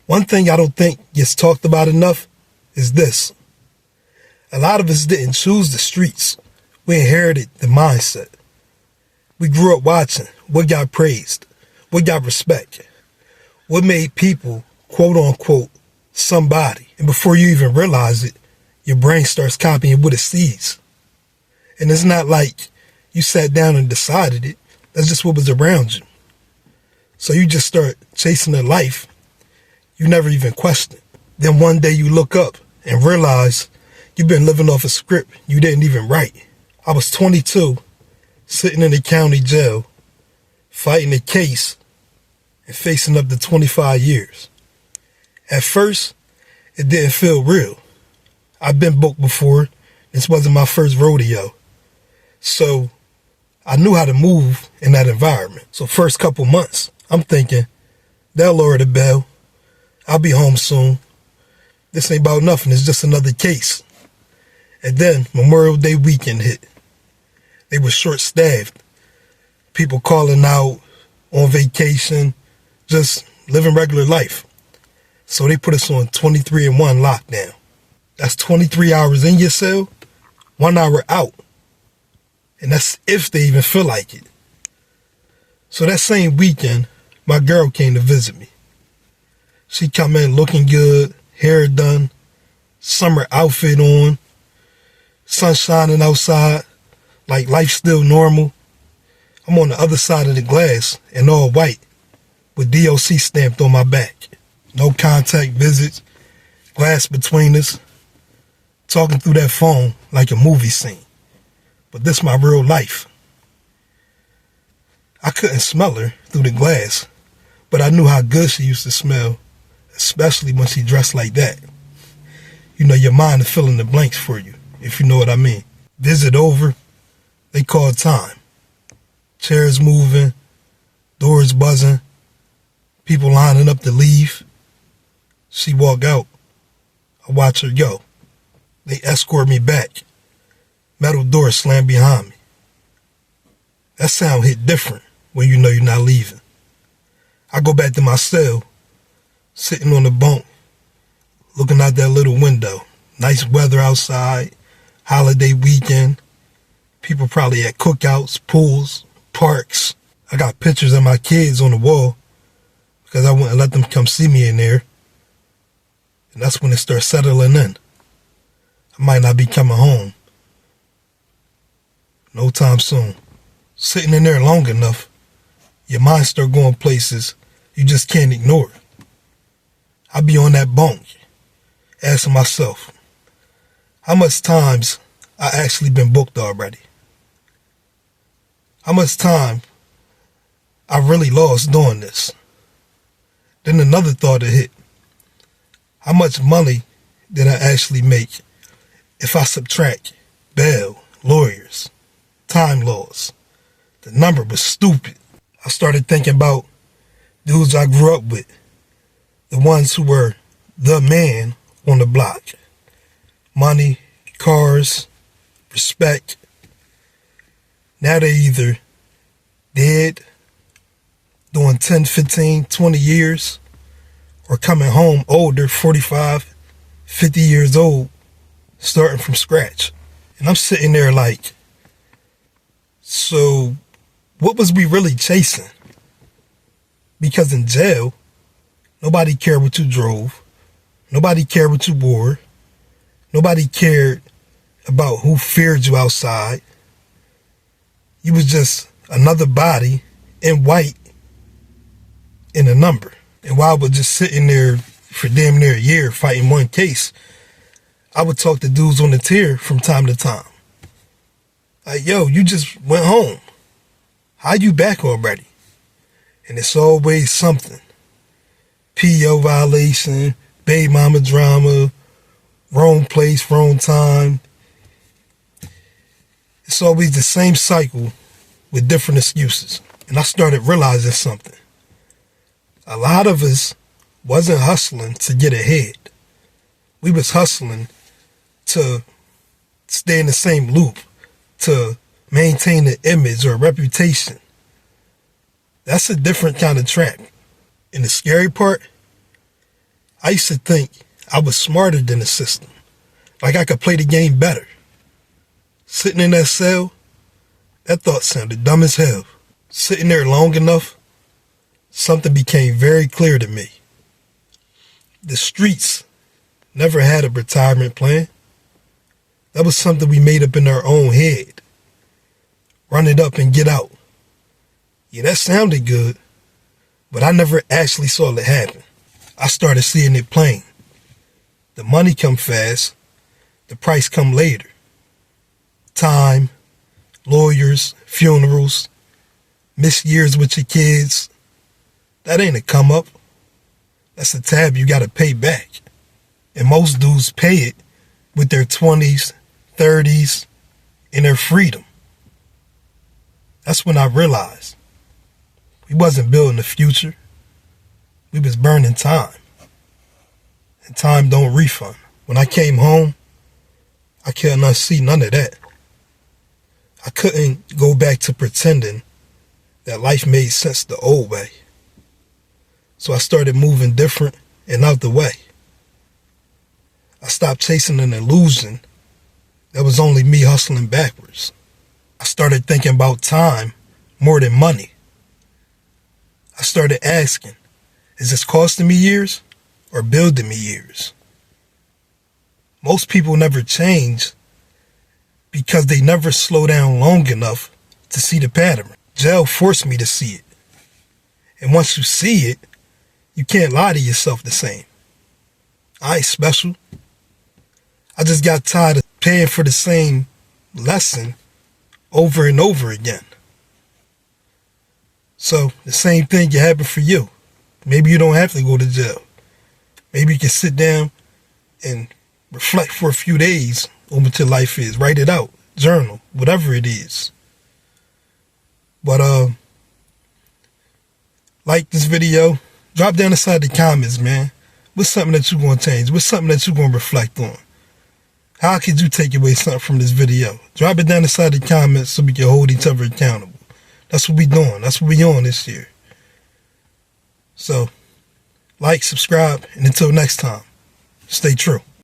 One thing I don't think gets talked about enough is this. A lot of us didn't choose the streets. We inherited the mindset. We grew up watching what got praised, what got respect, what made people, quote unquote, somebody. And before you even realize it, your brain starts copying what it sees. And it's not like you sat down and decided it. That's just what was around you. So you just start chasing a life you never even questioned. Then one day you look up and realize you've been living off a script you didn't even write. I was 22, sitting in the county jail, fighting a case and facing up to 25 years. At first, it didn't feel real. I've been booked before. This wasn't my first rodeo. So I knew how to move in that environment. So first couple months, I'm thinking, they'll lower the bail. I'll be home soon. This ain't about nothing. It's just another case. And then Memorial Day weekend hit. They were short-staffed. People calling out on vacation, just living regular life. So they put us on 23-1 lockdown. That's 23 hours in your cell, 1 hour out. And that's if they even feel like it. So that same weekend, my girl came to visit me. She come in looking good, hair done, summer outfit on, sun shining outside, like life's still normal. I'm on the other side of the glass in all white with DOC stamped on my back. No contact visits, glass between us, talking through that phone like a movie scene. But this my real life. I couldn't smell her through the glass, but I knew how good she used to smell, especially when she dressed like that. You know, your mind is filling the blanks for you, if you know what I mean. Visit over, they call time. Chairs moving, doors buzzing, people lining up to leave. She walk out. I watch her go. They escort me back. Metal door slammed behind me. That sound hit different when you know you're not leaving. I go back to my cell, sitting on the bunk, looking out that little window. Nice weather outside, holiday weekend. People probably at cookouts, pools, parks. I got pictures of my kids on the wall because I wouldn't let them come see me in there. And that's when it starts settling in. I might not be coming home no time soon. Sitting in there long enough, your mind start going places you just can't ignore. I be on that bunk, asking myself, how much times I actually been booked already? How much time I really lost doing this? Then another thought had hit. How much money did I actually make if I subtract bail, lawyers, time laws? The number was stupid. I started thinking about dudes I grew up with, the ones who were the man on the block. Money, cars, respect. Now they either dead, doing 10, 15, 20 years, or coming home older, 45, 50 years old, starting from scratch. And I'm sitting there like, so what was we really chasing? Because in jail, nobody cared what you drove. Nobody cared what you wore. Nobody cared about who feared you outside. You was just another body in white in a number. And while I was just sitting there for damn near a year fighting one case, I would talk to dudes on the tier from time to time. Like, yo, you just went home. How you back already? And it's always something. PO violation, baby mama drama, wrong place, wrong time. It's always the same cycle with different excuses. And I started realizing something. A lot of us wasn't hustling to get ahead. We was hustling to stay in the same loop, to maintain an image or a reputation. That's a different kind of trap. And the scary part, I used to think I was smarter than the system, like I could play the game better. Sitting in that cell, that thought sounded dumb as hell. Sitting there long enough, something became very clear to me. The streets never had a retirement plan. That was something we made up in our own head. Run it up and get out. Yeah, that sounded good, but I never actually saw it happen. I started seeing it plain. The money come fast, the price come later. Time, lawyers, funerals, missed years with your kids. That ain't a come up. That's a tab you gotta pay back. And most dudes pay it with their 20s, 30s, and their freedom. That's when I realized we wasn't building the future. We was burning time. And time don't refund. When I came home, I couldn't unsee none of that. I couldn't go back to pretending that life made sense the old way. So I started moving different and out the way. I stopped chasing an illusion that was only me hustling backwards. I started thinking about time more than money. I started asking, is this costing me years or building me years? Most people never change because they never slow down long enough to see the pattern. Jail forced me to see it. And once you see it, you can't lie to yourself the same. I ain't special. I just got tired of paying for the same lesson over and over again. So the same thing can happen for you. Maybe you don't have to go to jail. Maybe you can sit down and reflect for a few days on what your life is. Write it out, journal, whatever it is. But like this video, drop down inside the comments, man. What's something that you're going to change? What's something that you're going to reflect on? How could you take away something from this video? Drop it down inside the comments so we can hold each other accountable. That's what we doing. That's what we on this year. So, like, subscribe, and until next time, stay true.